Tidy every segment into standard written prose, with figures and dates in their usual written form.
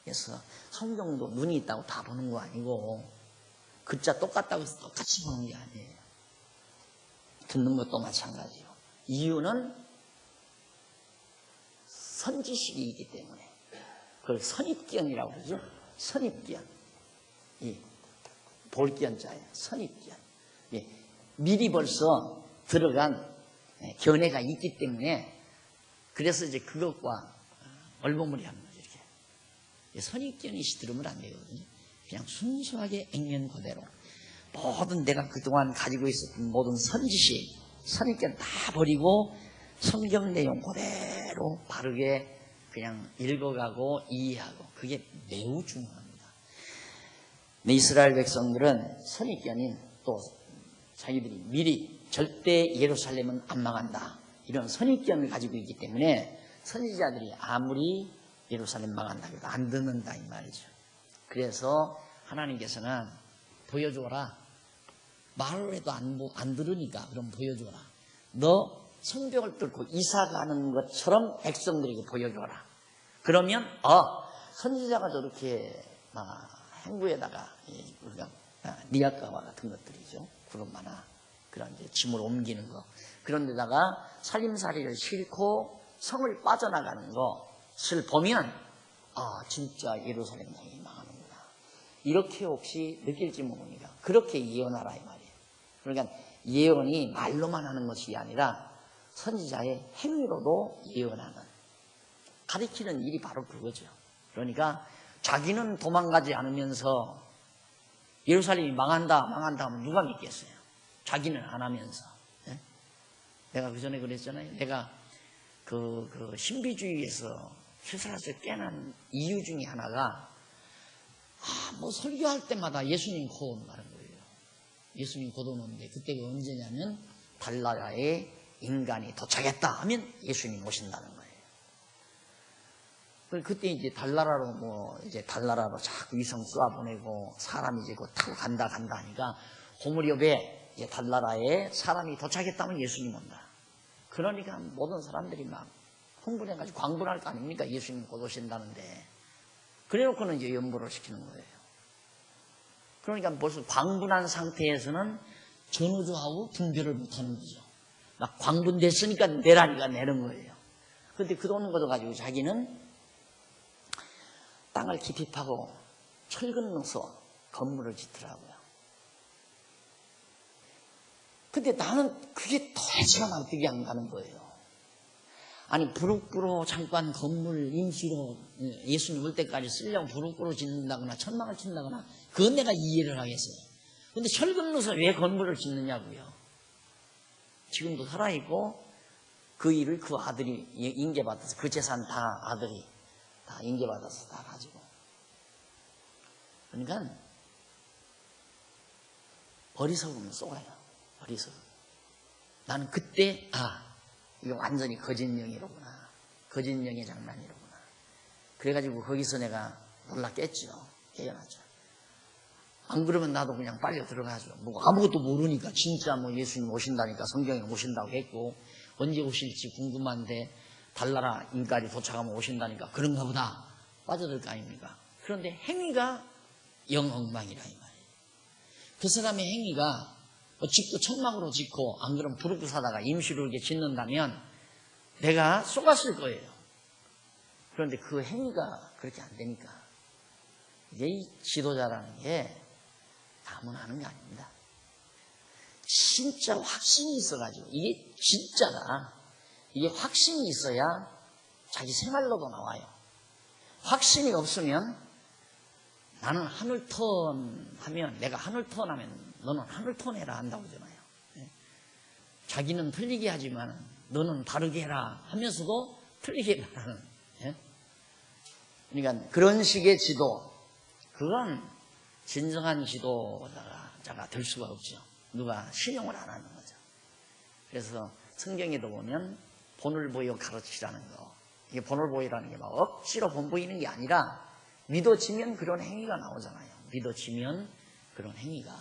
그래서 성경도 눈이 있다고 다 보는 거 아니고 글자 똑같다고 해서 똑같이 보는 게 아니에요. 듣는 것도 마찬가지요. 이유는 선지식이기 때문에. 그걸 선입견이라고 그러죠. 선입견. 이 볼견자예요. 선입견. 예. 미리 벌써 들어간 견해가 있기 때문에 그래서 이제 그것과 얼버무리 하는 거죠. 이렇게. 선입견이 들으면 안 되거든요. 그냥 순수하게 액면 그대로 모든 내가 그동안 가지고 있었던 모든 선지식, 선입견 다 버리고 성경 내용 그대로 바르게 그냥 읽어가고 이해하고 그게 매우 중요합니다. 이스라엘 백성들은 선입견인 또 자기들이 미리 절대 예루살렘은 안 망한다 이런 선입견을 가지고 있기 때문에 선지자들이 아무리 예루살렘 망한다 해도 안 듣는다 이 말이죠. 그래서 하나님께서는 보여줘라. 말을 해도 안 들으니까 그럼 보여줘라. 너 성벽을 뚫고 이사 가는 것처럼 백성들에게 보여줘라. 그러면 선지자가 저렇게 행부에다가 우리가 니아까와 같은 것들이죠. 구름마나 그런 이제 짐을 옮기는 거 그런 데다가 살림살이를 싣고 성을 빠져나가는 것을 보면 진짜 예루살렘 성이 망하는구나. 이렇게 혹시 느낄지 모르니까 그렇게 예언하라 이 말이에요. 그러니까 예언이 말로만 하는 것이 아니라 선지자의 행위로도 예언하는 가르치는 일이 바로 그거죠. 그러니까 자기는 도망가지 않으면서 예루살렘이 망한다 하면 누가 믿겠어요? 자기는 안 하면서. 네? 내가 그 전에 그랬잖아요. 내가 그 신비주의에서 실사에서 깨난 이유 중에 하나가 뭐 설교할 때마다 예수님 곧 말한 거예요. 예수님 곧 오는데 그때가 언제냐면 달나라에 인간이 도착했다 하면 예수님 오신다는 거예요. 그때 이제 달나라로 자꾸 위성 쏘아 보내고 사람이 이제 곧 타고 간다 하니까 그 무렵에 이제 달나라에 사람이 도착했다면 예수님 온다. 그러니까 모든 사람들이 막 흥분해가지고 광분할 거 아닙니까? 예수님 곧 오신다는데. 그래놓고는 이제 연보를 시키는 거예요. 그러니까 벌써 광분한 상태에서는 전우조하고 분별을 못하는 거죠. 막 광분됐으니까 내라니까 내는 거예요. 그런데 그 돈 걷어가지고 자기는 땅을 깊이 파고 철 건너서 건물을 짓더라고요. 근데 나는 그게 도대체가 납득이 안 가는 거예요. 아니 부룩부로 잠깐 건물 임시로 예수님 올 때까지 쓰려고 부룩부로 짓는다거나 천막을 친다거나 그건 내가 이해를 하겠어요. 근데 철 건너서 왜 건물을 짓느냐고요. 지금도 살아있고 그 일을 그 아들이 인계받아서 그 재산 다 아들이 다 인계받아서 다 가지고. 그러니까 어리석으면 쏘아요. 어리석음. 나는 그때 이거 완전히 거짓령이로구나. 거짓령의 장난이로구나. 그래가지고 거기서 내가 놀랐겠죠. 깨어났죠. 안 그러면 나도 그냥 빨려 들어가죠. 뭐 아무것도 모르니까 진짜 뭐 예수님 오신다니까 성경에 오신다고 했고 언제 오실지 궁금한데 달나라 인간이 도착하면 오신다니까 그런가 보다 빠져들 거 아닙니까? 그런데 행위가 영엉망이라 이 말이에요. 그 사람의 행위가 집도 천막으로 짓고 안 그러면 부르고 사다가 임시로 이렇게 짓는다면 내가 쏘갔을 거예요. 그런데 그 행위가 그렇게 안 되니까 이게 이 지도자라는 게 아무나 하는 게 아닙니다. 진짜 확신이 있어가지고 이게 진짜다. 이게 확신이 있어야 자기 생활로도 나와요. 확신이 없으면 나는 하늘턴 하면 내가 하늘턴 하면 너는 하늘턴 해라 한다고 하잖아요. 자기는 틀리게 하지만 너는 다르게 해라 하면서도 틀리게 하라는. 그러니까 그런 식의 지도 그건 진정한 지도자가 될 수가 없죠. 누가 신용을 안 하는 거죠. 그래서 성경에도 보면 본을 보여 가르치라는 거. 이게 본을 보이라는 게 막 억지로 본 보이는 게 아니라 믿어지면 그런 행위가 나오잖아요. 믿어지면 그런 행위가.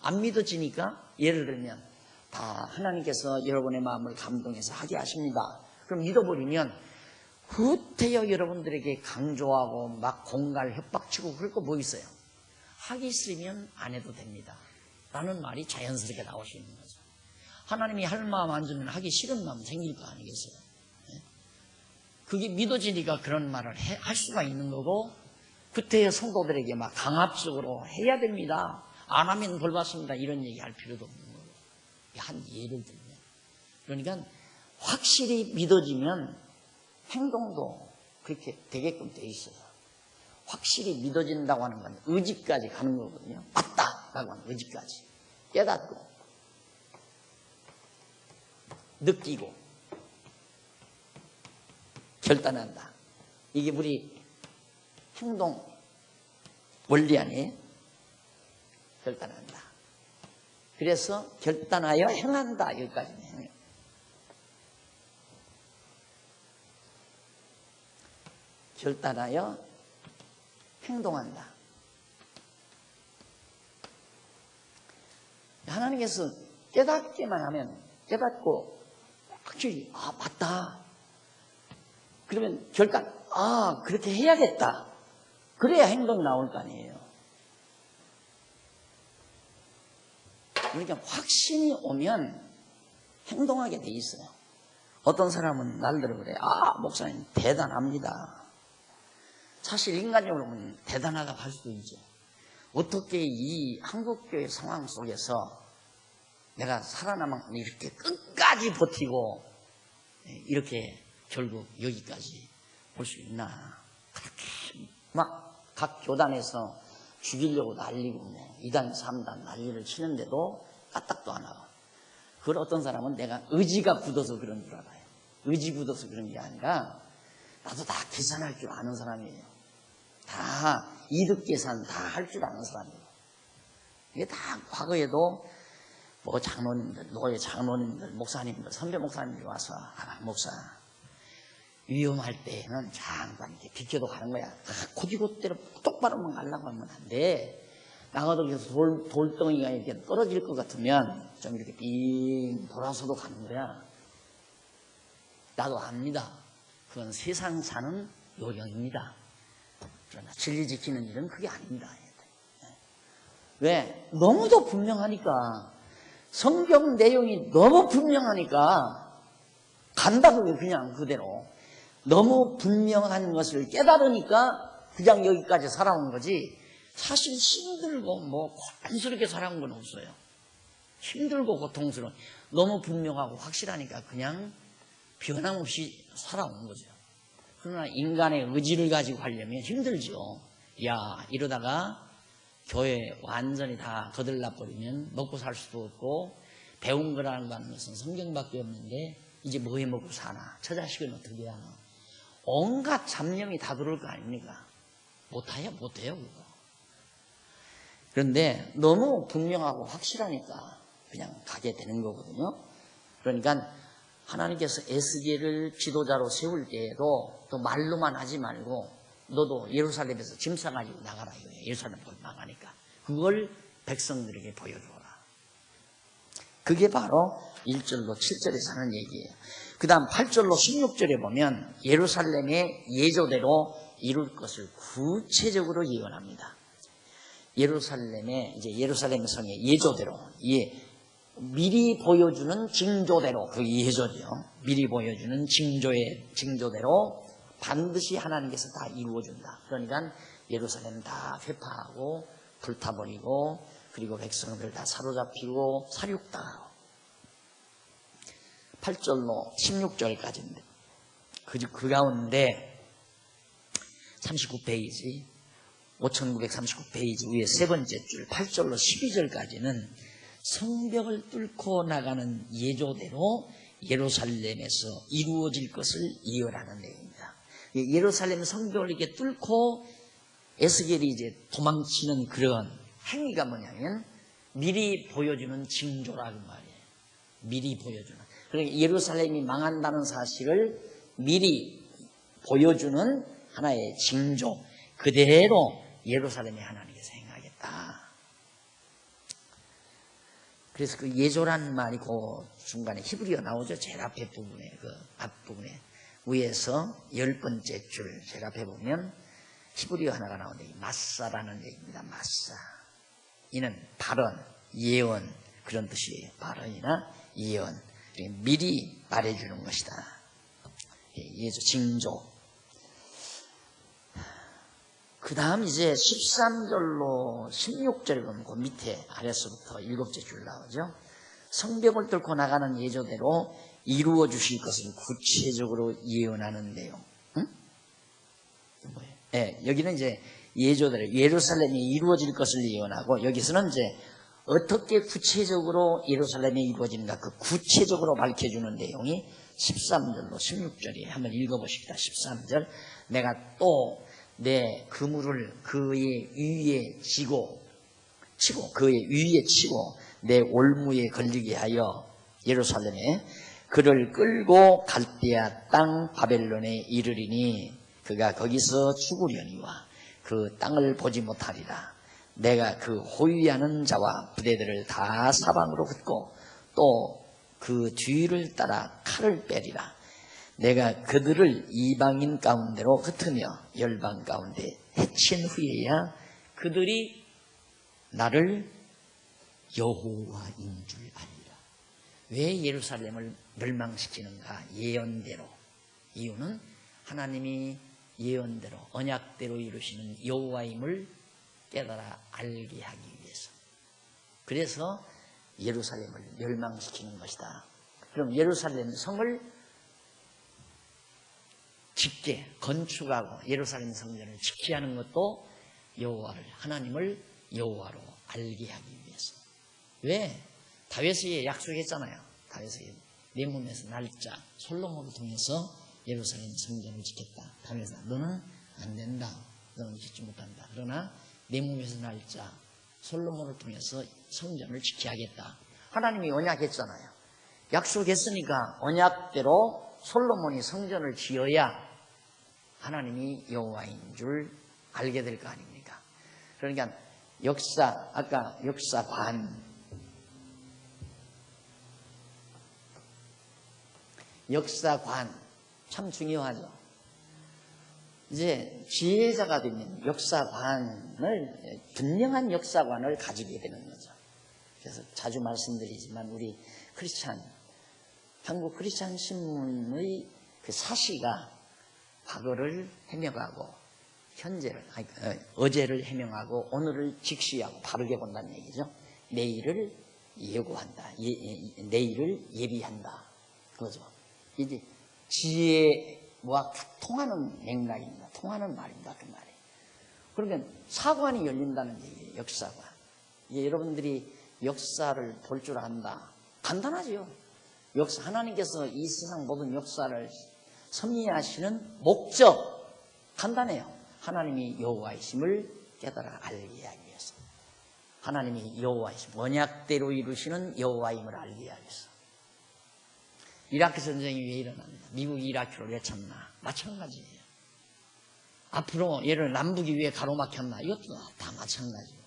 안 믿어지니까 예를 들면 다 하나님께서 여러분의 마음을 감동해서 하게 하십니다. 그럼 믿어버리면 후태여 여러분들에게 강조하고 막 공갈 협박치고 그럴 거 뭐 있어요? 하기 싫으면 안 해도 됩니다 라는 말이 자연스럽게 나올 수 있는 거죠. 하나님이 할 마음 안 주면 하기 싫은 마음 생길 거 아니겠어요? 그게 믿어지니까 그런 말을 할 수가 있는 거고, 그때의 성도들에게 막 강압적으로 해야 됩니다, 안 하면 벌 받습니다 이런 얘기 할 필요도 없는 거고. 한 예를 들면, 그러니까 확실히 믿어지면 행동도 그렇게 되게끔 돼 있어요. 확실히 믿어진다고 하는 건 의지까지 가는 거거든요. 맞다라고 하는 의지까지 깨닫고 느끼고 결단한다. 이게 우리 행동 원리 아니에요? 결단한다. 그래서 결단하여 행한다. 여기까지는. 결단하여 행동한다. 하나님께서 깨닫기만 하면, 깨닫고 확실히 맞다, 그러면 결단, 그렇게 해야겠다, 그래야 행동이 나올 거 아니에요. 그러니까 확신이 오면 행동하게 돼 있어요. 어떤 사람은 날들어 그래. 목사님 대단합니다. 사실 인간적으로 보면 대단하다고 할 수도 있죠. 어떻게 이 한국교회 상황 속에서 내가 살아남아 이렇게 끝까지 버티고 이렇게 결국 여기까지 올 수 있나. 그렇게 막 각 교단에서 죽이려고 날리고 2단 3단 난리를 치는데도 까딱도 안 하고. 그걸 어떤 사람은 내가 의지가 굳어서 그런 줄 알아요. 의지 굳어서 그런 게 아니라 나도 다 계산할 줄 아는 사람이에요. 다 이득 계산 다 할 줄 아는 사람이에요. 이게 다 과거에도 뭐 장로님들, 노예 장로님들, 목사님들, 선배 목사님들이 와서 목사 위험할 때는 잠깐 이렇게 비켜도 가는 거야. 곧이곧대로 똑바로만 가려고 하면 안 돼. 나가도 계속 돌덩이가 이렇게 떨어질 것 같으면 좀 이렇게 빙 돌아서도 가는 거야. 나도 압니다. 그건 세상 사는 요령입니다. 그러나 진리 지키는 일은 그게 아닙니다. 왜? 너무도 분명하니까, 성경 내용이 너무 분명하니까 간다고요. 그냥 그대로 너무 분명한 것을 깨달으니까 그냥 여기까지 살아온 거지. 사실 힘들고 뭐 고통스럽게 살아온 건 없어요. 힘들고 고통스러운, 너무 분명하고 확실하니까 그냥 변함없이 살아온 거죠. 그러나 인간의 의지를 가지고 하려면 힘들죠. 이러다가 교회 완전히 다 거들나 버리면 먹고 살 수도 없고, 배운 거라는 것은 성경밖에 없는데 이제 뭐 해 먹고 사나, 저 자식은 어떻게 하나, 온갖 잡념이 다 들어올 거 아닙니까? 못해요 그거. 그런데 너무 분명하고 확실하니까 그냥 가게 되는 거거든요. 그러니까 하나님께서 에스겔을 지도자로 세울 때에도 또 말로만 하지 말고 너도 예루살렘에서 짐 싸가지고 나가라 이거예요. 예루살렘 나가니까 그걸 백성들에게 보여줘라. 그게 바로 1절로 7절에서 하는 얘기예요. 그 다음 8절로 16절에 보면 예루살렘의 예조대로 이룰 것을 구체적으로 예언합니다. 예루살렘 성의 예조대로, 미리 보여주는 징조대로, 그 예조죠. 미리 보여주는 징조대로 반드시 하나님께서 다 이루어준다. 그러니까 예루살렘 다 회파하고 불타버리고, 그리고 백성들 다 사로잡히고 살육당하고. 8절로 16절까지인데 그 가운데 39페이지 5939페이지 위에 세 번째 줄 8절로 12절까지는 성벽을 뚫고 나가는 예조대로 예루살렘에서 이루어질 것을 예언하는 내용입니다. 예루살렘 성벽을 이렇게 뚫고 에스겔이 이제 도망치는 그런 행위가 뭐냐면 미리 보여주는 징조라는 말이에요. 미리 보여주는. 그러니까 예루살렘이 망한다는 사실을 미리 보여주는 하나의 징조. 그대로 예루살렘에 하나님께서 행하겠다. 그래서 그 예조란 말이 그 중간에 히브리어 나오죠. 제일 앞에 부분에, 그 앞부분에. 위에서 10번째 줄 제가 배보면 히브리어 하나가 나오는데 마사라는 얘기입니다. 마사. 이는 발언, 예언 그런 뜻이에요. 발언이나 예언. 미리 말해주는 것이다. 예수 징조. 그 다음 이제 13절로 16절 보면 그 밑에 아래서부터 7째 줄 나오죠. 성벽을 뚫고 나가는 예조대로 이루어 주실 것을 구체적으로 예언하는 내용. 응? 뭐예요? 네, 여기는 이제 예조대로 예루살렘이 이루어질 것을 예언하고, 여기서는 이제 어떻게 구체적으로 예루살렘이 이루어지는가 그 구체적으로 밝혀주는 내용이 13절로 16절이에요. 한번 읽어보십시다. 13절. 내가 또 내 그물을 그의 위에 치고 그의 위에 치고 내 올무에 걸리게 하여 예루살렘에 그를 끌고 갈대아 땅 바벨론에 이르리니 그가 거기서 죽으려니와 그 땅을 보지 못하리라. 내가 그 호위하는 자와 부대들을 다 사방으로 긋고 또 그 뒤를 따라 칼을 빼리라. 내가 그들을 이방인 가운데로 흩으며 열방 가운데 해친 후에야 그들이 나를 여호와인 줄 알리라. 왜 예루살렘을 멸망시키는가? 예언대로. 이유는 하나님이 예언대로 언약대로 이루시는 여호와임을 깨달아 알게 하기 위해서. 그래서 예루살렘을 멸망시키는 것이다. 그럼 예루살렘 성을 짓게 건축하고 예루살렘 성전을 지키게 하는 것도 여호와를, 하나님을 여호와로 알게 하기 위해서. 왜? 다윗이 약속했잖아요. 다윗이 내 몸에서 날짜 솔로몬을 통해서 예루살렘 성전을 짓겠다. 다윗아, 너는 안 된다. 너는 짓지 못한다. 그러나 내 몸에서 날짜 솔로몬을 통해서 성전을 지켜야 하겠다. 하나님이 언약했잖아요. 약속했으니까 언약대로 솔로몬이 성전을 지어야 하나님이 여호와인 줄 알게 될 거 아닙니까? 그러니까 역사, 아까 역사관, 참 중요하죠. 이제 지혜자가 되면 역사관을, 분명한 역사관을 가지게 되는 거죠. 그래서 자주 말씀드리지만 우리 크리스찬, 한국 크리스찬 신문의 그 사시가 과거를 해명하고 현재를, 어제를 해명하고 오늘을 직시하고 바르게 본다는 얘기죠. 내일을 예고한다. 내일을 예비한다. 그거죠. 이제 지혜와 통하는 맥락입니다. 통하는 말입니다. 그 말이. 그러면 사관이 열린다는 얘기예요. 역사관. 이제 여러분들이 역사를 볼 줄 안다. 간단하죠. 역사, 하나님께서 이 세상 모든 역사를 섭리하시는 목적 간단해요. 하나님이 여호와이심을 깨달아 알게 하기 위해서. 하나님이 여호와이심, 언약대로 이루시는 여호와임을 알게 하기 위해서. 이라크 전쟁이 왜 일어납니까? 미국이 이라크를 왜 쳤나? 마찬가지예요. 앞으로 얘를 남북이 왜 가로막혔나? 이것도 다 마찬가지예요.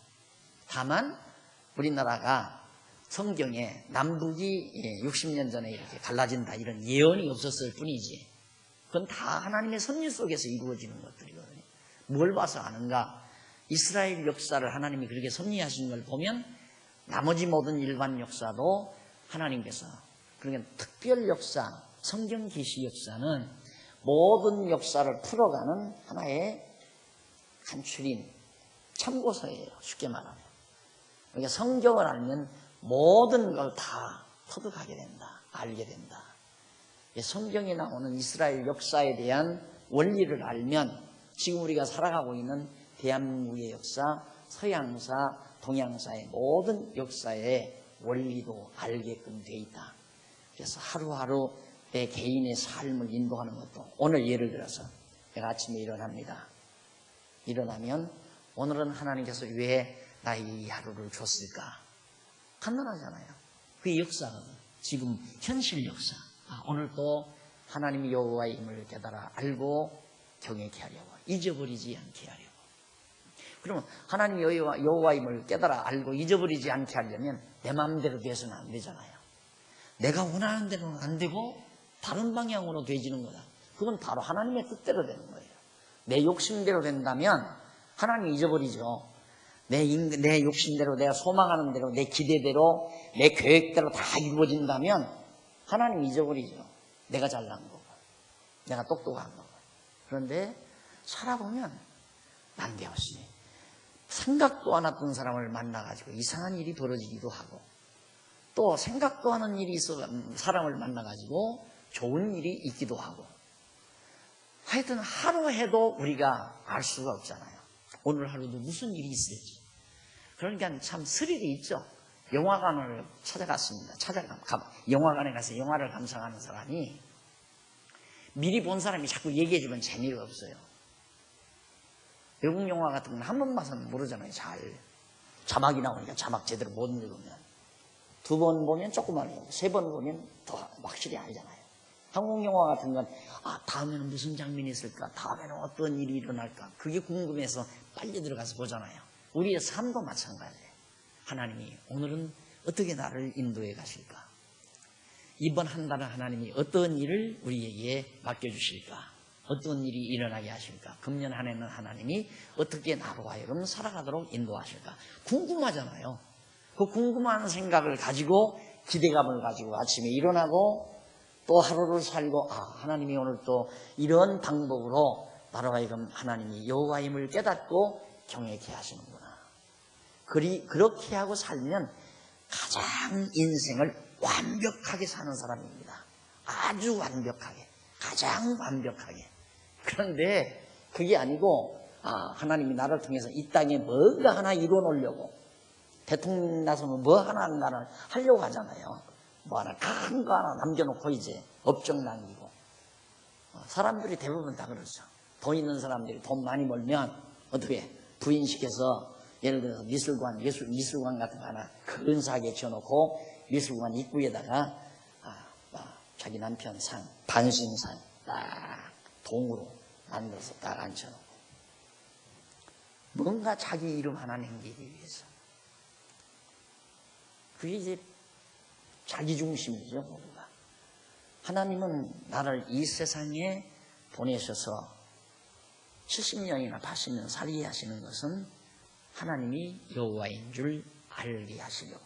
다만 우리나라가 성경에 남북이 60년 전에 이렇게 갈라진다 이런 예언이 없었을 뿐이지, 그건 다 하나님의 섭리 속에서 이루어지는 것들이거든요. 뭘 봐서 아는가? 이스라엘 역사를 하나님이 그렇게 섭리하신 걸 보면 나머지 모든 일반 역사도 하나님께서, 그러니까 특별 역사, 성경 계시 역사는 모든 역사를 풀어가는 하나의 간추린 참고서예요. 쉽게 말하면. 그러니까 성경을 알면 모든 걸 다 터득하게 된다. 알게 된다. 성경에 나오는 이스라엘 역사에 대한 원리를 알면 지금 우리가 살아가고 있는 대한민국의 역사, 서양사, 동양사의 모든 역사의 원리도 알게끔 돼 있다. 그래서 하루하루 내 개인의 삶을 인도하는 것도, 오늘 예를 들어서 내가 아침에 일어납니다. 일어나면 오늘은 하나님께서 왜 나의 이 하루를 줬을까? 간단하잖아요. 그게 역사거든. 지금 현실 역사. 오늘 또 하나님이 여호와의 힘을 깨달아 알고 경외케 하려고, 잊어버리지 않게 하려고. 그러면 하나님이 여호와의 힘을 깨달아 알고 잊어버리지 않게 하려면 내 마음대로 돼서는 안 되잖아요. 내가 원하는 대로는 안 되고 다른 방향으로 되지는 거다. 그건 바로 하나님의 뜻대로 되는 거예요. 내 욕심대로 된다면 하나님이 잊어버리죠. 내 욕심대로, 내가 소망하는 대로, 내 기대대로, 내 계획대로 다 이루어진다면 하나님이 잊어버리죠. 내가 잘난 거고, 내가 똑똑한 거고. 그런데 살아보면 난데없이 생각도 안 했던 사람을 만나가지고 이상한 일이 벌어지기도 하고, 또 생각도 하는 일이 있어 사람을 만나가지고 좋은 일이 있기도 하고, 하여튼 하루 해도 우리가 알 수가 없잖아요. 오늘 하루도 무슨 일이 있을지. 그러니까 참 스릴이 있죠. 영화관을 찾아갔습니다. 영화관에 가서 영화를 감상하는 사람이 미리 본 사람이 자꾸 얘기해주면 재미가 없어요. 외국 영화 같은 건 한 번 봐서는 모르잖아요. 잘 자막이 나오니까 자막 제대로 못 읽으면, 두 번 보면 조금 알고, 세 번 보면 더 확실히 알잖아요. 한국 영화 같은 건 다음에는 무슨 장면이 있을까, 다음에는 어떤 일이 일어날까, 그게 궁금해서 빨리 들어가서 보잖아요. 우리의 삶도 마찬가지예요. 하나님이 오늘은 어떻게 나를 인도해 가실까, 이번 한 달은 하나님이 어떤 일을 우리에게 맡겨주실까, 어떤 일이 일어나게 하실까, 금년 한 해는 하나님이 어떻게 나로 하여금 살아가도록 인도하실까 궁금하잖아요. 그 궁금한 생각을 가지고, 기대감을 가지고 아침에 일어나고 또 하루를 살고, 하나님이 오늘 또 이런 방법으로 나로 하여금 하나님이 여호와임을 깨닫고 경외케 하시는구나. 그렇게 하고 살면 가장 인생을 완벽하게 사는 사람입니다. 아주 완벽하게, 가장 완벽하게. 그런데 그게 아니고 하나님이 나를 통해서 이 땅에 뭔가 하나 이루어 놓으려고, 대통령 나서면 뭐 하나를 하려고 하잖아요. 뭐 하나 큰 거 하나 남겨놓고 이제 업적 남기고. 사람들이 대부분 다 그러죠. 돈 있는 사람들이 돈 많이 벌면 어떻게 부인시켜서, 예를 들어서 미술관 같은 거 하나 근사하게 지어놓고 미술관 입구에다가 자기 남편 상, 반신상 딱 동으로 만들어서 딱 앉혀놓고, 뭔가 자기 이름 하나 남기기 위해서. 그게 이제 자기중심이죠, 모두가. 하나님은 나를 이 세상에 보내셔서 70년이나 80년 살게 하시는 것은 하나님이 여호와인 줄 알게 하시려고.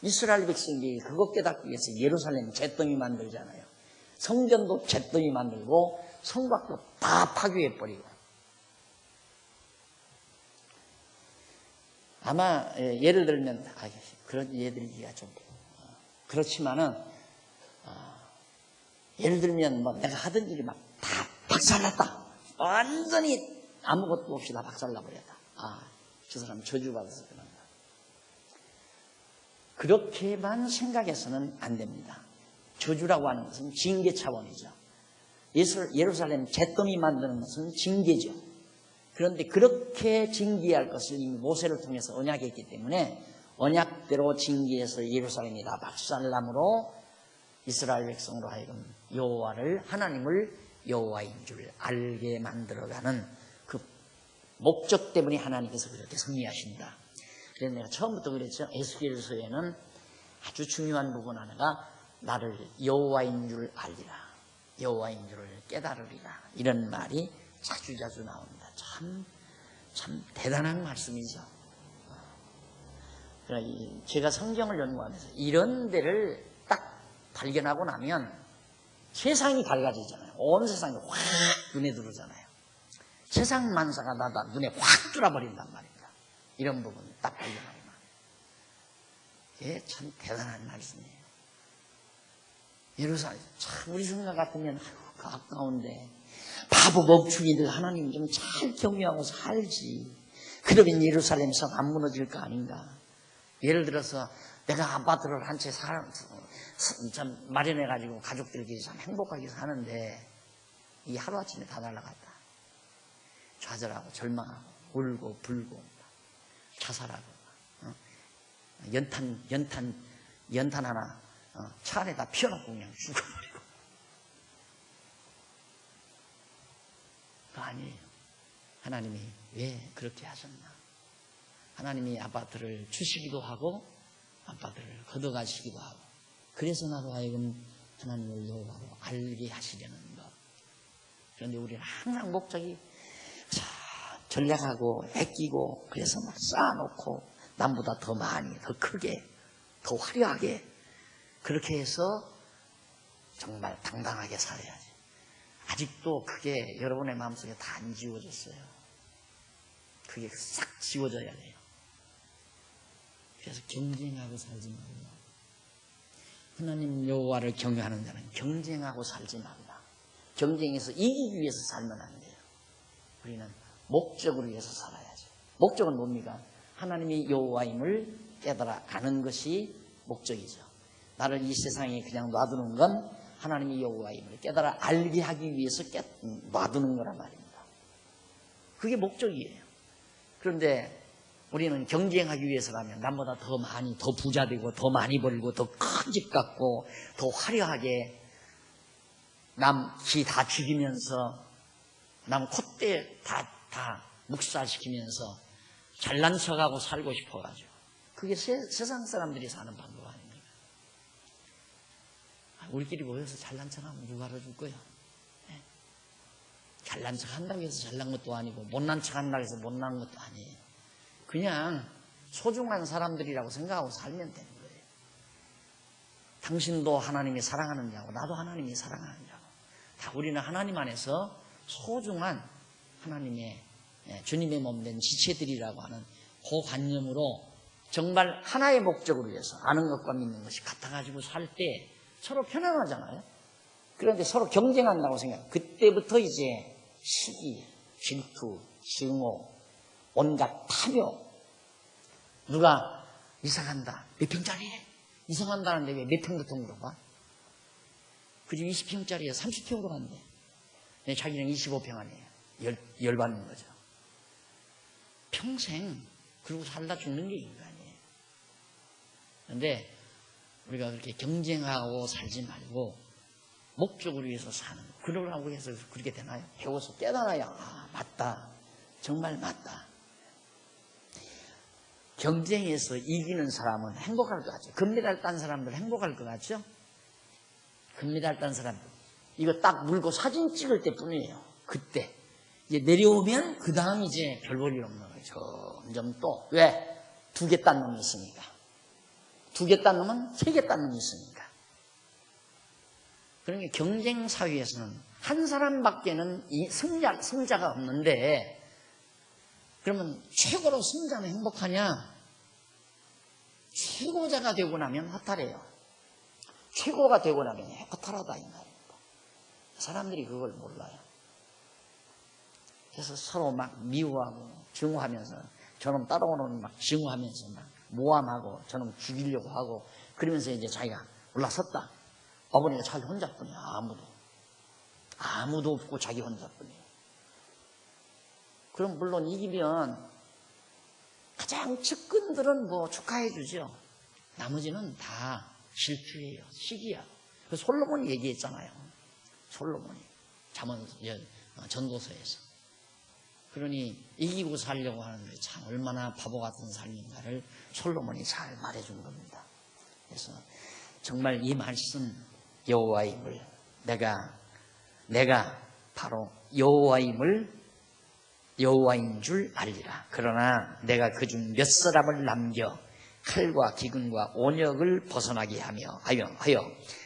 이스라엘 백성이 그것 깨닫기 위해서 예루살렘 잿더미 만들잖아요. 성전도 잿더미 만들고 성곽도 다 파괴해버리고. 아마 예를 들면 그런 예 들기가 좀 그렇지만은 예를 들면 뭐 내가 하던 일이 막 다 박살났다, 완전히 아무것도 없이 다 박살나버렸다. 저 사람 저주받아서 그런다. 그렇게만 생각해서는 안 됩니다. 저주라고 하는 것은 징계 차원이죠. 예루살렘 잿더미 만드는 것은 징계죠. 그런데 그렇게 징계할 것을 이미 모세를 통해서 언약했기 때문에 언약대로 징계해서 예루살렘이 다 박살남으로 이스라엘 백성으로 하여금 하나님을 여호와인 줄 알게 만들어가는 그 목적 때문에 하나님께서 그렇게 승리하신다. 그래서 내가 처음부터 그랬죠. 에스겔서에는 아주 중요한 부분 하나가 나를 여호와인 줄 알리라, 여호와인 줄을 깨달으리라, 이런 말이 자주자주 나옵니다. 참 대단한 말씀이죠. 제가 성경을 연구하면서 이런 데를 딱 발견하고 나면 세상이 밝아지잖아요. 온 세상이 확 눈에 들어오잖아요. 세상 만사가 다 눈에 확 뚫어버린단 말입니다. 이런 부분 딱 발견하고 나면. 이게 참 대단한 말씀이에요. 예루살렘, 참 우리 생각 같으면 그 아까운데 바보 먹충이들 하나님 좀 잘 경외하고 살지. 그러면 예루살렘 성 안 무너질 거 아닌가. 예를 들어서 내가 아파트를 한 채 참 마련해가지고 가족들끼리 참 행복하게 사는데 이 하루아침에 다 날아갔다. 좌절하고 절망하고 울고 불고 자살하고 연탄 하나 차 안에다 피워놓고 그냥 죽어버리고. 그거 아니에요. 하나님이 왜 그렇게 하셨나. 하나님이 아파트를 주시기도 하고 아파트를 걷어가시기도 하고, 그래서 나로 하여금 하나님을 여호와로 알게 하시려는 것. 그런데 우리는 항상 목적이 전략하고 애끼고 그래서 막 쌓아놓고 남보다 더 많이, 더 크게, 더 화려하게 그렇게 해서 정말 당당하게 살아야지. 아직도 그게 여러분의 마음속에 다 안 지워졌어요. 그게 싹 지워져야 돼요. 그래서 경쟁하고 살지 말라. 하나님 여호와를 경외하는 자는 경쟁하고 살지 말라. 경쟁에서 이기기 위해서 살면 안 돼요. 우리는 목적을 위해서 살아야죠. 목적은 뭡니까? 하나님이 여호와임을 깨달아 아는 것이 목적이죠. 나를 이 세상에 그냥 놔두는 건 하나님이 여호와임을 깨달아 알게 하기 위해서 놔두는 거란 말입니다. 그게 목적이에요. 그런데 우리는 경쟁하기 위해서라면 남보다 더 많이, 더 부자 되고, 더 많이 벌고, 더 큰 집 갖고, 더 화려하게 남 기 다 죽이면서, 남 콧대 다 묵살시키면서 잘난 척하고 살고 싶어가지고. 그게 세상 사람들이 사는 방법 아닙니까? 우리끼리 모여서 잘난 척하면 누가 알아줄 거야? 네? 잘난 척 한다고 해서 잘난 것도 아니고, 못난 척 한다고 해서 못난 것도 아니에요. 그냥 소중한 사람들이라고 생각하고 살면 되는 거예요. 당신도 하나님이 사랑하는 자고 나도 하나님이 사랑하는 자고 다 우리는 하나님 안에서 소중한 하나님의 주님의 몸된 지체들이라고 하는 그 관념으로 정말 하나의 목적을 위해서 아는 것과 믿는 것이 같아가지고 살 때 서로 편안하잖아요. 그런데 서로 경쟁한다고 생각해요. 그때부터 이제 시기, 질투, 증오, 온갖 탐욕. 누가 이사간다. 몇 평짜리래? 이사간다는데 왜 몇 평부터 물어봐? 그 집 20평짜리에 30평으로 간대. 자기는 25평 아니에요. 열받는 거죠. 평생 그러고 살다 죽는 게 인간이에요. 그런데 우리가 그렇게 경쟁하고 살지 말고 목적을 위해서 사는, 그러라고 해서 그렇게 되나요? 배워서 깨달아야, 아, 맞다. 정말 맞다. 경쟁에서 이기는 사람은 행복할 것 같죠. 금메달 딴 사람들 행복할 것 같죠? 금메달 딴 사람들. 이거 딱 물고 사진 찍을 때 뿐이에요. 그때. 이제 내려오면 그 다음 이제 별 볼 일 없는 거예요. 점점 또. 왜? 2개 딴 놈이 있으니까. 2개 딴 놈은 3개 딴 놈이 있으니까. 그러니까 경쟁 사회에서는 한 사람밖에는 승자가 없는데, 그러면 최고로 승자는 행복하냐? 최고자가 되고 나면 허탈해요. 최고가 되고 나면 허탈하다 이 말입니다. 사람들이 그걸 몰라요. 그래서 서로 막 미워하고 증오하면서, 저놈 따라오는 막 증오하면서 막 모함하고 저놈 죽이려고 하고, 그러면서 이제 자기가 올라섰다. 어머니가 자기 혼자뿐이야. 아무도 없고 자기 혼자뿐이에요. 그럼 물론 이기면 가장 측근들은 뭐 축하해 주죠. 나머지는 다 질투예요. 시기야. 그 솔로몬이 얘기했잖아요. 솔로몬이 전도서에서. 그러니 이기고 살려고 하는데 참 얼마나 바보 같은 삶인가를 솔로몬이 잘 말해준 겁니다. 그래서 정말 이 말씀, 여호와임을 내가 바로 여호와인 줄 알리라. 그러나 내가 그중 몇 사람을 남겨 칼과 기근과 온역을 벗어나게 하여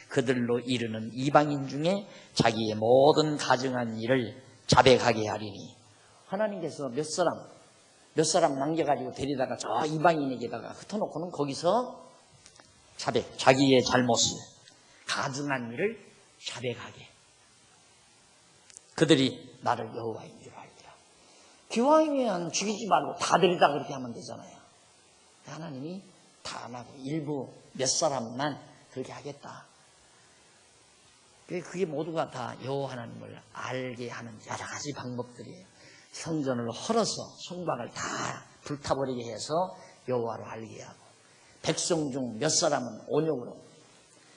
그들로 이르는 이방인 중에 자기의 모든 가증한 일을 자백하게 하리니. 하나님께서 몇 사람 남겨가지고 데리다가 저 이방인에게다가 흩어놓고는 거기서 자기의 잘못을, 가증한 일을 자백하게. 그들이 나를 여호와인 줄 알리라. 기왕이면 죽이지 말고 다 데리다 그렇게 하면 되잖아요. 하나님이 다 안 하고 일부 몇 사람만 그렇게 하겠다. 그게 모두가 다 여호와 하나님을 알게 하는 여러 가지 방법들이에요. 성전을 헐어서 성막을 다 불타버리게 해서 여호와로 알게 하고, 백성 중 몇 사람은 온역으로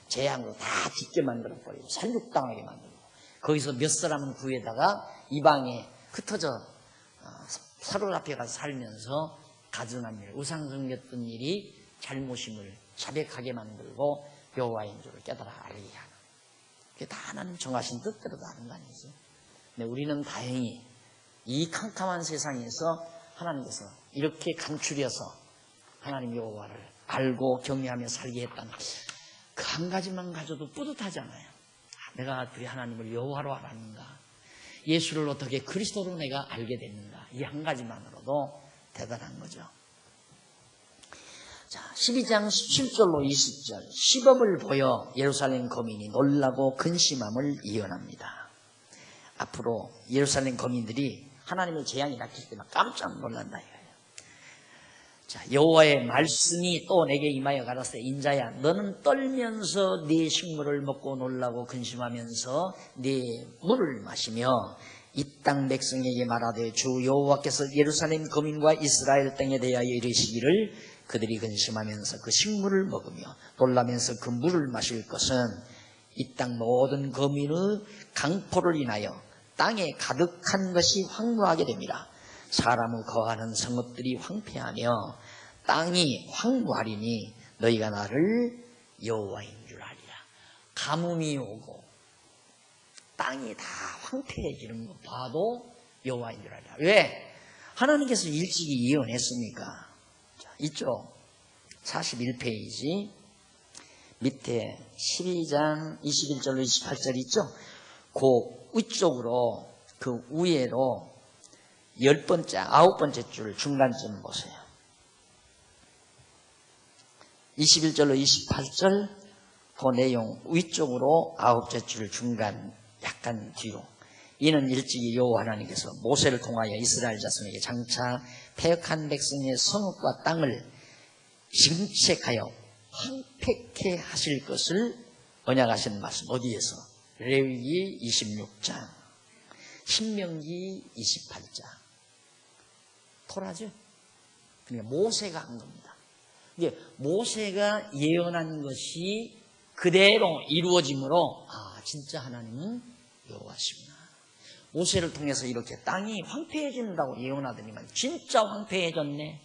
재앙으로 다 죽게 만들어버리고 살육당하게 만들고, 거기서 몇 사람은 구에다가 이방에 흩어져 서로 앞에 가서 살면서 가증한 일, 우상숭배했던 일이 잘못임을 자백하게 만들고 여호와인 줄을 깨달아 알게 하는. 그게 다 하나님 정하신 뜻대로 다 하는 거 아니지. 근데 우리는 다행히 이 캄캄한 세상에서 하나님께서 이렇게 간추려서 하나님 여호와를 알고 경외하며 살게 했다는 그 한 가지만 가져도 뿌듯하잖아요. 내가 그리 하나님을 여호와로 알았는가, 예수를 어떻게 그리스도로 내가 알게 됐는가, 이 한 가지만으로도 대단한 거죠. 자, 12장 17절로 20절, 시범을 보여 예루살렘 거민이 놀라고 근심함을 예언합니다. 앞으로 예루살렘 거민들이 하나님의 재앙이 닥칠 때만 깜짝 놀란다 이거예요. 자, 여호와의 말씀이 또 내게 임하여 가라사대 인자야, 너는 떨면서 네 식물을 먹고 놀라고 근심하면서 네 물을 마시며 이 땅 백성에게 말하되 주 여호와께서 예루살렘 거민과 이스라엘 땅에 대하여 이르시기를 그들이 근심하면서 그 식물을 먹으며 놀라면서 그 물을 마실 것은 이 땅 모든 거민의 강포를 인하여 땅에 가득한 것이 황무하게 됩니다. 사람의 거하는 성읍들이 황폐하며 땅이 황무하리니 너희가 나를 여호와인 줄 아리라. 가뭄이 오고 땅이 다 황폐해지는 거 봐도 여호와인 줄 아리라. 왜? 하나님께서 일찍이 예언했으니까. 자, 이쪽 41페이지 밑에 12장 21절로 28절 있죠? 그 위쪽으로, 그 위에로 10번째, 9번째 줄 중간쯤 보세요. 21절로 28절 그 내용 위쪽으로 9째 줄 중간 약간 뒤로. 이는 일찍이 여호와 하나님께서 모세를 통하여 이스라엘 자손에게 장차 패역한 백성의 성읍과 땅을 정책하여 황폐케 하실 것을 언약하신 말씀. 어디에서? 레위기 26장, 신명기 28장. 토라죠? 그러니까 모세가 한 겁니다. 이게 모세가 예언한 것이 그대로 이루어짐으로 진짜 하나님은 여호와시구나. 모세를 통해서 이렇게 땅이 황폐해진다고 예언하더니만 진짜 황폐해졌네.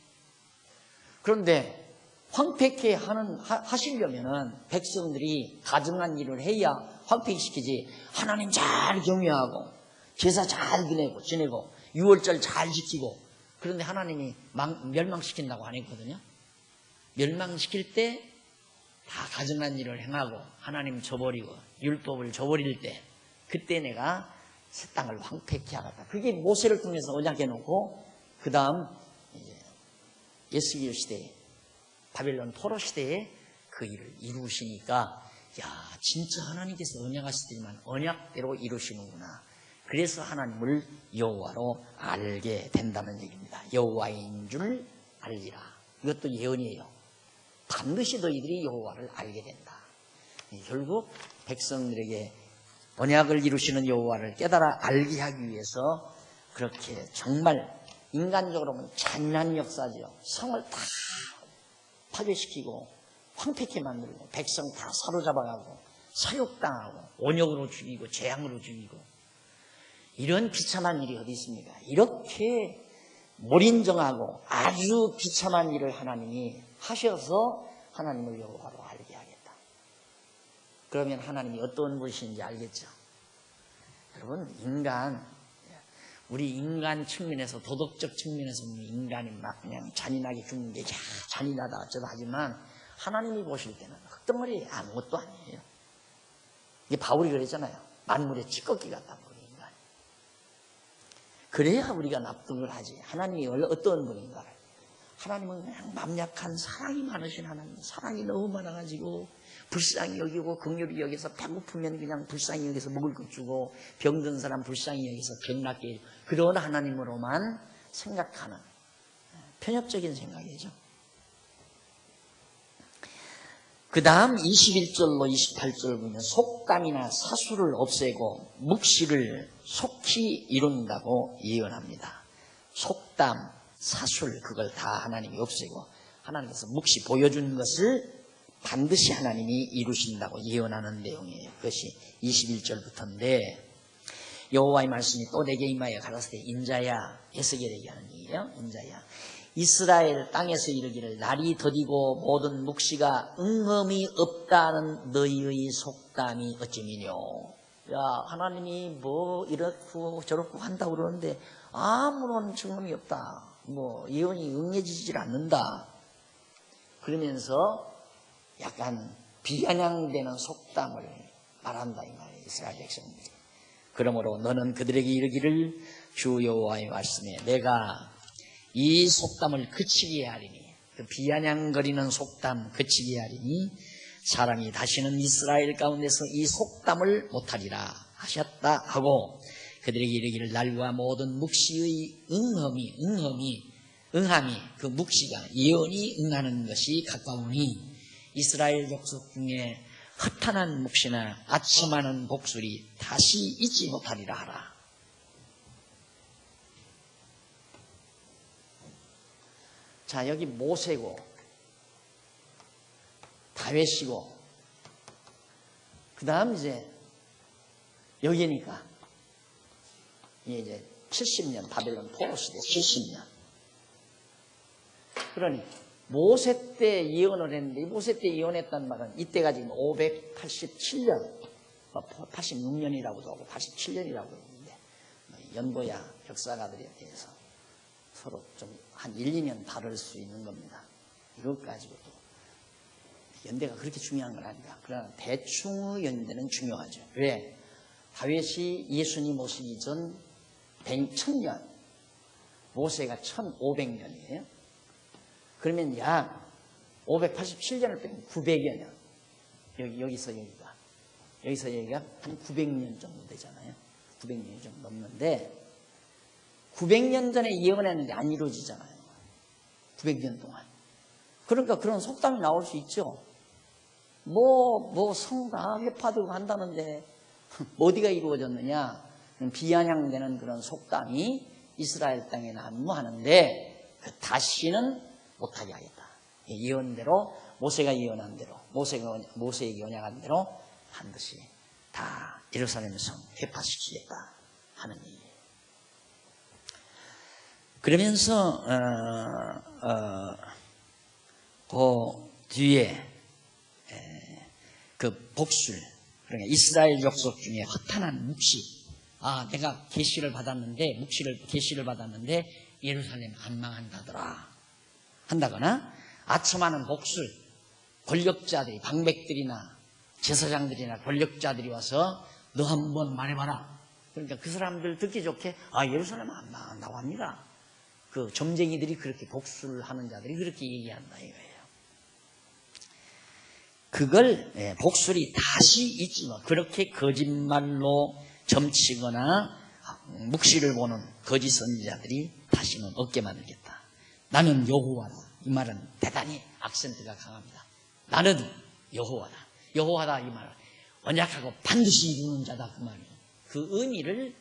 그런데 황폐케 하시려면은 백성들이 가증한 일을 해야 황폐시키지. 하나님 잘 경외하고 제사 잘 지내고 유월절 잘 지키고. 그런데 하나님이 멸망시킨다고 안 했거든요. 멸망시킬 때 다 가증한 일을 행하고 하나님 저버리고 율법을 저버릴 때, 그때 내가 새 땅을 황폐케 하겠다. 그게 모세를 통해서 언약해 놓고, 그 다음 예수기요 시대에, 바벨론 포로 시대에 그 일을 이루시니까, 야, 진짜 하나님께서 언약하시더니만 언약대로 이루시는구나. 그래서 하나님을 여호와로 알게 된다는 얘기입니다. 여호와인 줄 알리라. 이것도 예언이에요. 반드시 너희들이 여호와를 알게 된다. 결국 백성들에게 언약을 이루시는 여호와를 깨달아 알게 하기 위해서 그렇게 정말 인간적으로 보면 잔인한 역사죠. 성을 다 파괴시키고 황폐케 만들고 백성 다 사로잡아가고 사육당하고 온역으로 죽이고 재앙으로 죽이고, 이런 비참한 일이 어디 있습니까? 이렇게 몰인정하고 아주 비참한 일을 하나님이 하셔서 하나님을 여호와로 알게 하겠다. 그러면 하나님이 어떤 분이신지 알겠죠? 여러분, 우리 인간 측면에서, 도덕적 측면에서 인간이 막 그냥 잔인하게 죽는 게 잔인하다 어쩌다 하지만, 하나님이 보실 때는 흙덩어리 아무것도 아니에요. 이게 바울이 그랬잖아요. 만물의 찌꺼기 같다. 인간. 그래야 우리가 납득을 하지. 하나님이 원래 어떤 분인가를. 하나님은 그냥 맘약한 사랑이 많으신 하나님. 사랑이 너무 많아가지고 불쌍히 여기고 긍휼히 여기서 배고프면 그냥 불쌍히 여기서 먹을 것 주고 병든 사람 불쌍히 여기서 병 낫게 해주고, 그런 하나님으로만 생각하는 편협적인 생각이죠. 그 다음 21절로 28절 보면 속담이나 사수를 없애고 묵시를 속히 이룬다고 예언합니다. 속담, 사술, 그걸 다 하나님이 없애고 하나님께서 묵시 보여준 것을 반드시 하나님이 이루신다고 예언하는 내용이에요. 그것이 21절부터인데, 여호와의 말씀이 또 내게 임하여 가라사대 인자야, 에스겔에게 하는 얘기예요. 인자야, 이스라엘 땅에서 이르기를 날이 더디고 모든 묵시가 응엄이 없다는 너희의 속담이 어찌미뇨. 야, 하나님이 뭐 이렇고 저렇고 한다고 그러는데 아무런 증언이 없다. 뭐 예언이 응해지질 않는다. 그러면서 약간 비아냥되는 속담을 말한다 이 말이에요. 이스라엘 백성들이. 그러므로 너는 그들에게 이르기를 주 여호와의 말씀에 내가 이 속담을 그치게 하리니, 그 비아냥거리는 속담 그치게 하리니 사람이 다시는 이스라엘 가운데서 이 속담을 못하리라 하셨다 하고, 그들에게 이르기를 날과 모든 묵시의 응함이 그 묵시가 예언이 응하는 것이 가까우니 이스라엘 족속 중에 허탄한 묵시나 아첨하는 복술이 다시 있지 못하리라 하라. 자, 여기 모세고 다윗이고 그 다음 이제 여기니까 이제 70년 바벨론 포로 시대 70년. 그러니 모세 때 예언을 했는데, 모세 때 예언했단 말은 이때가 지금 587년, 86년이라고도 하고 87년이라고 하는데, 연보야 역사가들에 대해서 서로 좀 한 1, 2년 다를 수 있는 겁니다. 이것 가지고도 연대가 그렇게 중요한 건 아니다. 그러나 대충의 연대는 중요하죠. 왜? 다윗이 예수님 오시기 전 1000년, 모세가 1500년이에요. 그러면 약 587년을 빼면 900여 년. 여기서 여기가 한 900년 정도 되잖아요. 900년이 좀 넘는데 900년 전에 예언했는데 안 이루어지잖아요. 900년 동안. 그러니까 그런 속담이 나올 수 있죠. 성 다 회파되고 한다는데 어디가 이루어졌느냐? 비아냥되는 그런 속담이 이스라엘 땅에 난무하는데 다시는 못하게 하겠다. 예언대로, 모세가 예언한 대로, 모세에게 언약한 대로 반드시 다 예루살렘 성 회파시키겠다 하는 얘기예요. 그러면서 그 뒤에 그 복술, 그러니까 이스라엘 족속 중에 허탄한 묵시, 내가 계시를 받았는데, 계시를 받았는데 예루살렘 안 망한다더라 한다거나, 아첨하는 복술, 권력자들이, 방백들이나 제사장들이나 권력자들이 와서 너 한번 말해봐라. 그러니까 그 사람들 듣기 좋게 예루살렘 안 망한다고 합니다. 그 점쟁이들이 그렇게 복술을 하는 자들이 그렇게 얘기한다 이거예요. 그걸 복술이 다시 있지 뭐. 그렇게 거짓말로 점치거나 묵시를 보는 거짓 선지자들이 다시는 없게 만들겠다. 나는 여호와다. 이 말은 대단히 악센트가 강합니다. 나는 여호와다. 여호와다 이 말은 언약하고 반드시 이루는 자다 그 말이에요. 그 의미를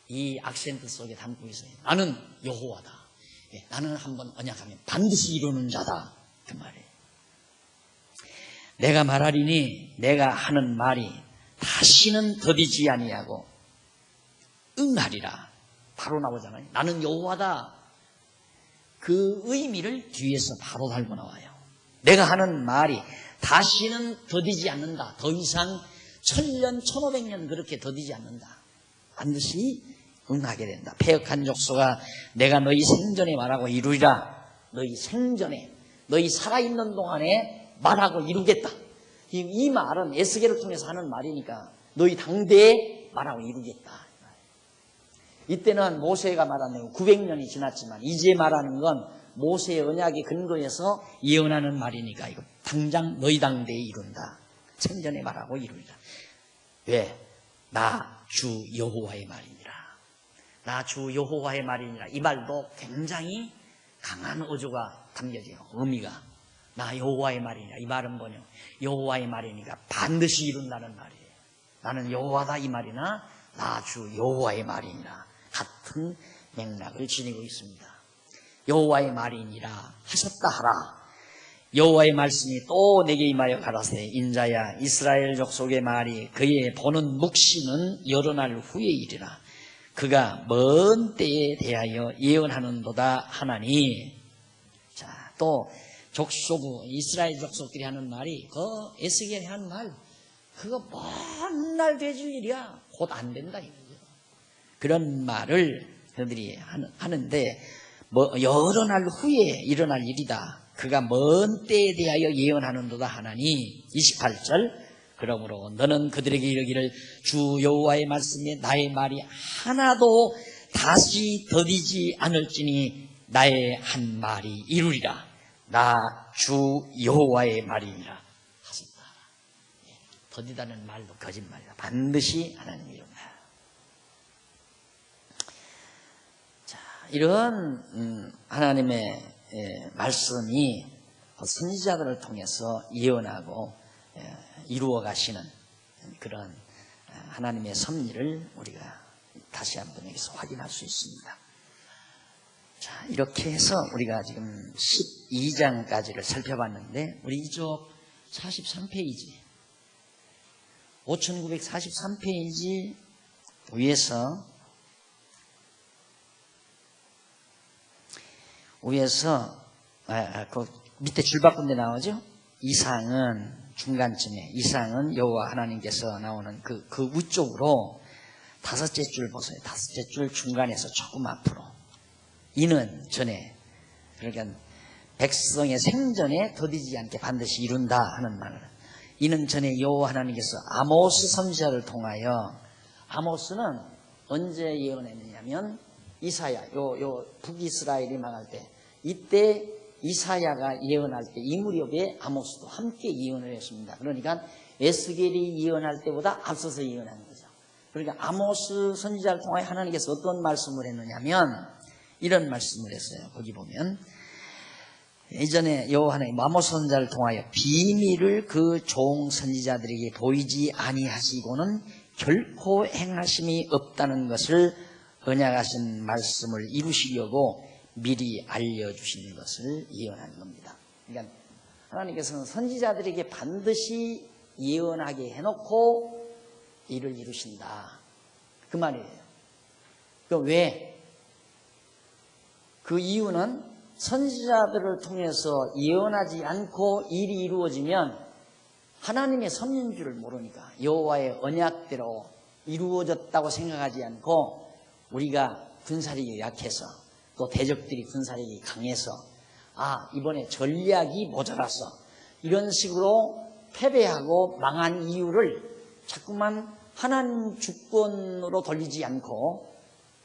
이 악센트 속에 담고 있어요. 나는 여호와다. 나는 한번 언약하면 반드시 이루는 자다 그 말이에요. 내가 말하리니 내가 하는 말이 다시는 더디지 아니하고 응하리라. 바로 나오잖아요. 나는 여호와다. 그 의미를 뒤에서 바로 달고 나와요. 내가 하는 말이 다시는 더디지 않는다. 더 이상 1000년, 1500년 그렇게 더디지 않는다. 반드시 응하게 된다. 패역한 족속아, 내가 너희 생전에 말하고 이루리라. 너희 생전에, 너희 살아있는 동안에 말하고 이루겠다. 이 말은 에스겔을 통해서 하는 말이니까 너희 당대에 말하고 이루겠다. 이때는 모세가 말한 내용 900년이 지났지만 이제 말하는 건 모세의 언약에 근거해서 예언하는 말이니까 이거 당장 너희 당대에 이룬다. 생전에 말하고 이루리라. 왜? 나 주 여호와의 말이니라. 나 주 여호와의 말이니라. 이 말도 굉장히 강한 어조가 담겨져요. 의미가. 나 여호와의 말이니라. 이 말은 뭐냐? 여호와의 말이니까 반드시 이룬다는 말이에요. 나는 여호와다 이 말이나 나 주 여호와의 말이니라. 같은 맥락을 지니고 있습니다. 여호와의 말이니라 하셨다 하라. 여호와의 말씀이 또 내게 임하여 가라사대 인자야 이스라엘 족속의 말이 그의 보는 묵시는 여러 날 후에 이르라. 그가 먼 때에 대하여 예언하는도다 하나니. 자, 또 족속우 이스라엘 족속들이 하는 말이 그 에스겔이 한 말 그거 먼 날 되질 일이야. 곧 안 된다 이거죠. 그런 말을 그들이 하는데 여러 날 후에 일어날 일이다. 그가 먼 때에 대하여 예언하는도다 하나니 28절 그러므로 너는 그들에게 이르기를 주 여호와의 말씀에 나의 말이 하나도 다시 더디지 않을지니 나의 한 말이 이루리라. 나 주 여호와의 말이니라 하셨다. 더디다는 말도 거짓말이다. 반드시 하나님의 이름이다. 자, 이런 하나님의 말씀이 선지자들을 통해서 예언하고 이루어 가시는 그런 하나님의 섭리를 우리가 다시 한번 여기서 확인할 수 있습니다. 자, 이렇게 해서 우리가 지금 12장까지를 살펴봤는데 우리 이쪽 43페이지 5943페이지 위에서 그 밑에 줄바꾼 데 나오죠? 이상은 중간쯤에 이상은 여호와 하나님께서 나오는 그 위쪽으로 다섯째 줄 보세요. 다섯째 줄 중간에서 조금 앞으로 이는 전에 그러니까 백성의 생전에 더디지 않게 반드시 이룬다 하는 말을 이는 전에 여호와 하나님께서 아모스 선지자를 통하여 아모스는 언제 예언했느냐면 이사야 요 북이스라엘이 망할 때 이때 이사야가 예언할 때 이 무렵에 아모스도 함께 예언을 했습니다. 그러니까 에스겔이 예언할 때보다 앞서서 예언한 거죠. 그러니까 아모스 선지자를 통하여 하나님께서 어떤 말씀을 했느냐면 이런 말씀을 했어요. 거기 보면 예전에 여호와 하나님 아모스 선지자를 통하여 비밀을 그 종 선지자들에게 보이지 아니하시고는 결코 행하심이 없다는 것을 언약하신 말씀을 이루시려고 미리 알려주시는 것을 예언하는 겁니다. 그러니까 하나님께서는 선지자들에게 반드시 예언하게 해놓고 일을 이루신다. 그 말이에요. 왜? 그 이유는 선지자들을 통해서 예언하지 않고 일이 이루어지면 하나님의 섭리인 줄을 모르니까 여호와의 언약대로 이루어졌다고 생각하지 않고 우리가 군사력이 약해서 또 대적들이 군사력이 강해서 이번에 전략이 모자라서 이런 식으로 패배하고 망한 이유를 자꾸만 하나님 주권으로 돌리지 않고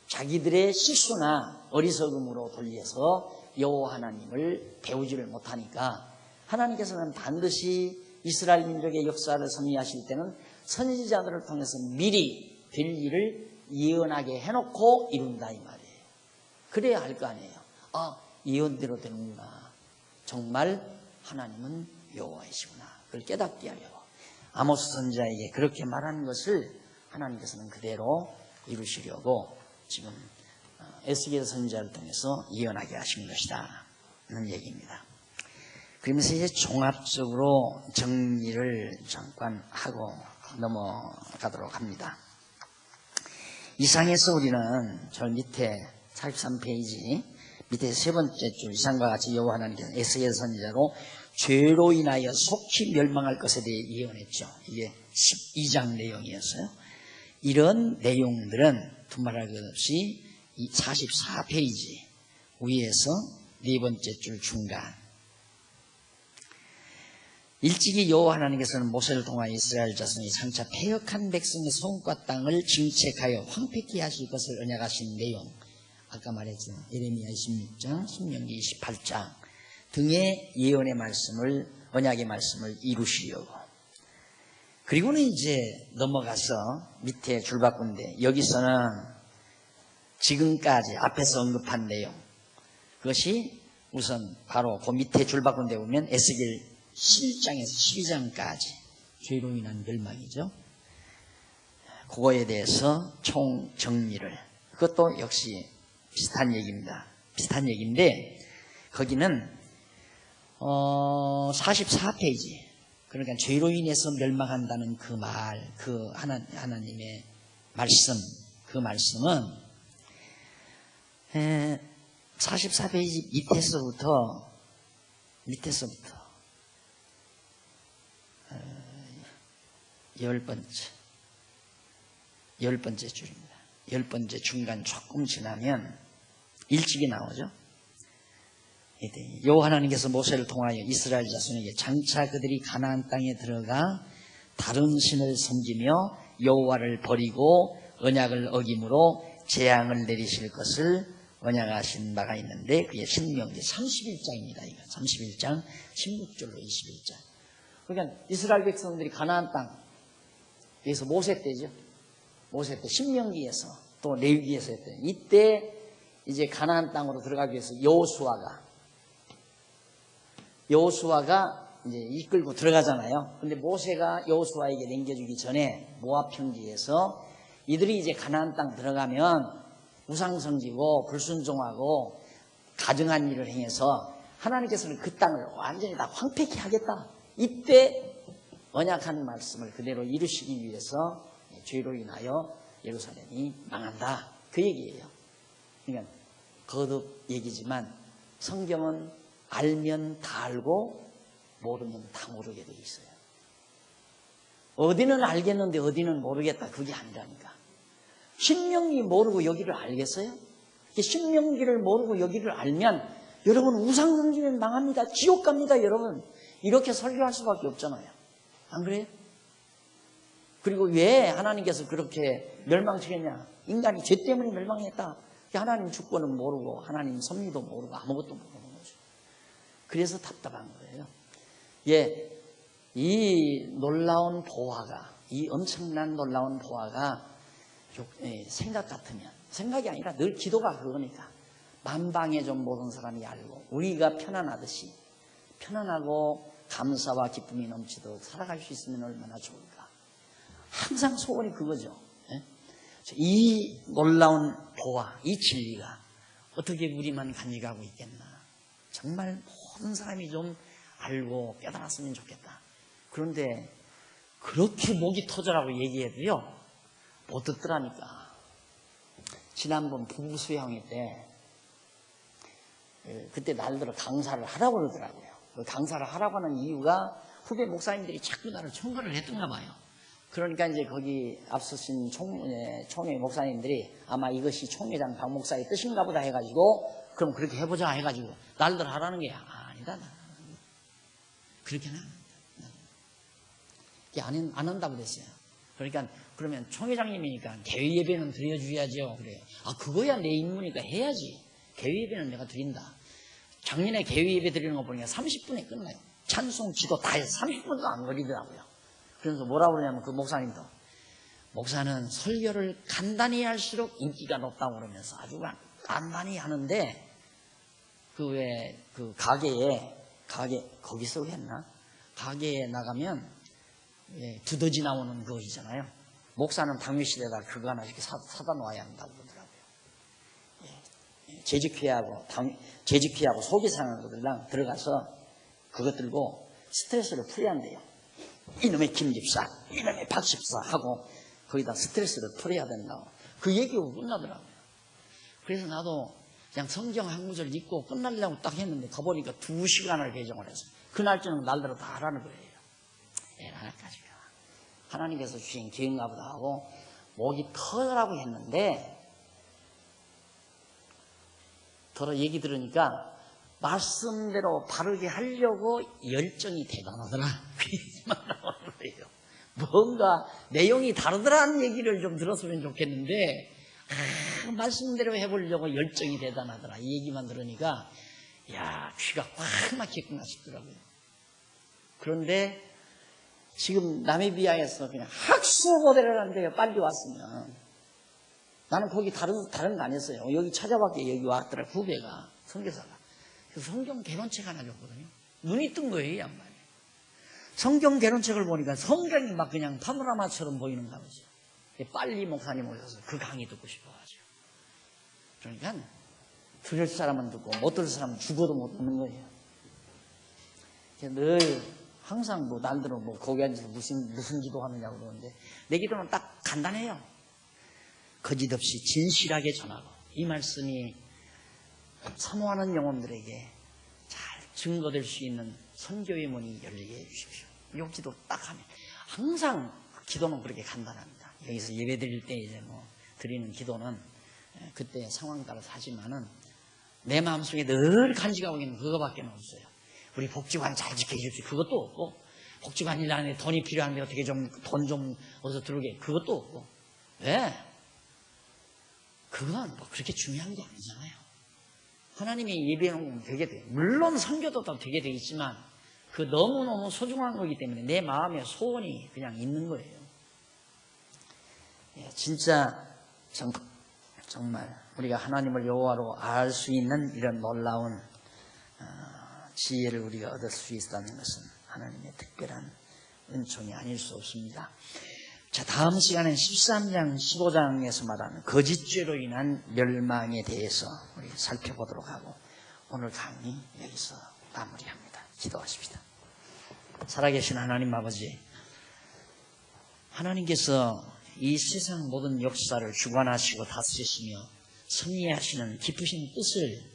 자기들의 실수나 어리석음으로 돌려서 여호와 하나님을 배우지를 못하니까 하나님께서는 반드시 이스라엘 민족의 역사를 섭리하실 때는 선지자들을 통해서 미리 될 일을 예언하게 해놓고 이룬다 이 말이에요. 그래야 할 거 아니에요. 예언대로 되는구나. 정말 하나님은 여호와이시구나. 그걸 깨닫게 하려고 아모스 선지자에게 그렇게 말하는 것을 하나님께서는 그대로 이루시려고 지금 에스겔 선지자를 통해서 예언하게 하신 것이다 하는 얘기입니다. 그러면서 이제 종합적으로 정리를 잠깐 하고 넘어가도록 합니다. 이상에서 우리는 저 밑에 43페이지 밑에 세 번째 줄 이상과 같이 여호와 하나님께서 에스겔 선지자로 죄로 인하여 속히 멸망할 것에 대해 예언했죠. 이게 12장 내용이었어요. 이런 내용들은 두말할 것 없이 이 44페이지 위에서 네 번째 줄 중간 일찍이 여호와 하나님께서는 모세를 통하여 이스라엘 자손이 장차 패역한 백성의 성과 땅을 정책하여 황폐케 하실 것을 언약하신 내용 아까 말했죠. 예레미야 26장, 신명기 28장 등의 예언의 말씀을 언약의 말씀을 이루시려고 그리고는 이제 넘어가서 밑에 줄 바꾼데 여기서는 지금까지 앞에서 언급한 내용 그것이 우선 바로 그 밑에 줄 바꾼 데 보면 에스겔 11장에서 12장까지 죄로 인한 멸망이죠. 그거에 대해서 총 정리를 그것도 역시 비슷한 얘기입니다. 비슷한 얘기인데 거기는 44페이지 그러니까 죄로 인해서 멸망한다는 그 말, 그 하나님의 말씀 그 말씀은 44페이지 밑에서부터 열 번째 줄입니다. 10번째 중간 조금 지나면 일찍이 나오죠. 여호와 하나님께서 모세를 통하여 이스라엘 자손에게 장차 그들이 가나안 땅에 들어가 다른 신을 섬기며 여호와를 버리고 언약을 어김으로 재앙을 내리실 것을 언약하신 바가 있는데 그게 신명기 31장입니다. 이거 31장 16절로 21장. 그러니까 이스라엘 백성들이 가나안 땅, 여기서 모세 때죠. 모세 때 신명기에서 또 레위기에서 했대. 이때 이제 가나안 땅으로 들어가기 위해서 여호수아가 이제 이끌고 들어가잖아요. 근데 모세가 여호수아에게 남겨주기 전에 모압 평지에서 이들이 이제 가나안 땅 들어가면 우상 섬기고 불순종하고 가증한 일을 행해서 하나님께서는 그 땅을 완전히 다 황폐케 하겠다. 이때 언약한 말씀을 그대로 이루시기 위해서 죄로 인하여 예루살렘이 망한다. 그 얘기예요. 그러니까 거듭 얘기지만 성경은 알면 다 알고 모르면 다 모르게 되어 있어요. 어디는 알겠는데 어디는 모르겠다. 그게 아니라니까. 신명기 모르고 여기를 알겠어요? 신명기를 모르고 여기를 알면 여러분 우상 섬기면 망합니다. 지옥 갑니다. 여러분 이렇게 설교할 수밖에 없잖아요. 안 그래요? 그리고 왜 하나님께서 그렇게 멸망시켰냐? 인간이 죄 때문에 멸망했다. 하나님 주권은 모르고 하나님 섭리도 모르고 아무것도 모르는 거죠. 그래서 답답한 거예요. 예, 이 놀라운 보화가, 이 엄청난 놀라운 보화가 생각 같으면, 생각이 아니라 늘 기도가 그거니까 만방에 좀 모든 사람이 알고 우리가 편안하듯이 편안하고 감사와 기쁨이 넘치도록 살아갈 수 있으면 얼마나 좋을까. 항상 소원이 그거죠. 이 놀라운 보화, 이 진리가 어떻게 우리만 간직하고 있겠나. 정말 모든 사람이 좀 알고 깨달았으면 좋겠다. 그런데 그렇게 목이 터져라고 얘기해도요 못 듣더라니까. 지난번 부부 수양회 때 그때 날들어 강사를 하라고 그러더라고요. 그 강사를 하라고 하는 이유가 후배 목사님들이 자꾸 나를 청구를 했던가 봐요. 그러니까 이제 거기 앞서신 총회 목사님들이 아마 이것이 총회장 박 목사의 뜻인가 보다 해가지고 그럼 그렇게 해보자 해가지고 날들 하라는 게 아니다. 그렇게는 안 한다고 그랬어요. 그러니까 그러면 총회장님이니까 개회 예배는 드려줘야죠. 그래요. 아 그거야 내 임무니까 해야지. 개회 예배는 내가 드린다. 작년에 개회 예배 드리는 거 보니까 30분에 끝나요. 찬송 기도 다 해서 30분도 안 걸리더라고요. 그래서 뭐라고 그러냐면 그 목사님도 목사는 설교를 간단히 할수록 인기가 높다고 그러면서 아주 간단히 하는데 그 가게 거기서 했나? 가게에 나가면 두더지 나오는 거 있잖아요. 목사는 당뇨시대에다 그거 하나 이렇게 사다 놓아야 한다고 그러더라고요. 재직회하고 속이 상한 것들랑 들어가서 그것 들고 스트레스를 풀어야 한대요. 이놈의 김 집사, 이놈의 박 집사 하고 거기다 스트레스를 풀어야 된다고. 그 얘기가 끝나더라고요. 그래서 나도 그냥 성경 한 구절 읽고 끝나려고 딱 했는데 가보니까 2시간을 배정을 해서 그 날짜는 날대로 다 하라는 거예요. 에라까지가 하나님께서 주신 기회인가 보다 하고 목이 터라고 했는데 더러 얘기 들으니까 말씀대로 바르게 하려고 열정이 대단하더라. 거예요. 뭔가 내용이 다르더라는 얘기를 좀 들었으면 좋겠는데 말씀대로 해보려고 열정이 대단하더라. 이 얘기만 들으니까 야 귀가 꽉 막히겠구나 싶더라고요. 그런데 지금 나미비아에서 그냥 학수고대라는데 빨리 왔으면 나는 거기 다른 거 아니었어요. 여기 찾아봤기에 여기 왔더라. 후배가 선교사가. 그래서 성경 개론책 하나 줬거든요. 눈이 뜬 거예요, 이 양반이. 성경 개론책을 보니까 성경이 막 그냥 파노라마처럼 보이는가 보죠. 빨리 목사님 오셔서 그 강의 듣고 싶어가지고. 그러니까 들을 사람은 듣고 못 들을 사람은 죽어도 못 듣는 거예요. 늘 항상 뭐 날들어 뭐 거기 앉아서 무슨 기도하느냐고 그러는데 내 기도는 딱 간단해요. 거짓없이 진실하게 전하고 이 말씀이 사모하는 영혼들에게 잘 증거될 수 있는 선교의 문이 열리게 해주십시오. 이 기도 딱 하면 항상 기도는 그렇게 간단합니다. 여기서 예배 드릴 때 이제 뭐 드리는 기도는 그때 상황 따라서 하지만은 내 마음속에 늘 간직하고 있는 그거밖에 없어요. 우리 복지관 잘 지켜주십시오. 그것도 없고, 복지관 일 안에 돈이 필요한데 어떻게 좀 돈 좀 어디서 들어오게, 그것도 없고. 왜? 그건 뭐 그렇게 중요한 게 아니잖아요. 하나님이 예배는 되게 돼요. 물론 선교도 되게 돼 있지만 그 너무너무 소중한 거기 때문에 내 마음에 소원이 그냥 있는 거예요. 진짜 정말 우리가 하나님을 여호와로 알 수 있는 이런 놀라운 지혜를 우리가 얻을 수 있다는 것은 하나님의 특별한 은총이 아닐 수 없습니다. 자, 다음 시간엔 13장, 15장에서 말하는 거짓죄로 인한 멸망에 대해서 우리 살펴보도록 하고 오늘 강의 여기서 마무리합니다. 기도하십시다. 살아계신 하나님 아버지, 하나님께서 이 세상 모든 역사를 주관하시고 다스리시며 섭리하시는 깊으신 뜻을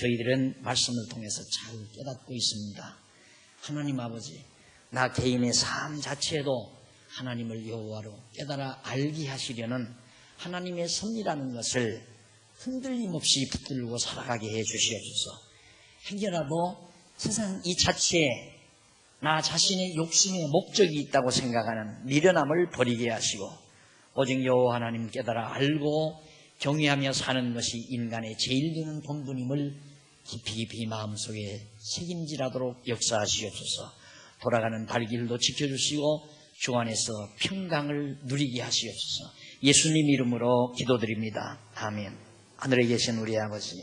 저희들은 말씀을 통해서 잘 깨닫고 있습니다. 하나님 아버지, 나 개인의 삶 자체에도 하나님을 여호와로 깨달아 알게 하시려는 하나님의 섭리라는 것을 흔들림 없이 붙들고 살아가게 해 주시옵소서. 행여라도 세상 이 자체에 나 자신의 욕심의 목적이 있다고 생각하는 미련함을 버리게 하시고 오직 여호와 하나님 깨달아 알고 경외하며 사는 것이 인간의 제일 되는 본분임을 깊이 마음속에 책임지라도록 역사하시옵소서. 돌아가는 발길도 지켜주시고 주 안에서 평강을 누리게 하시옵소서. 예수님 이름으로 기도드립니다. 아멘. 하늘에 계신 우리 아버지,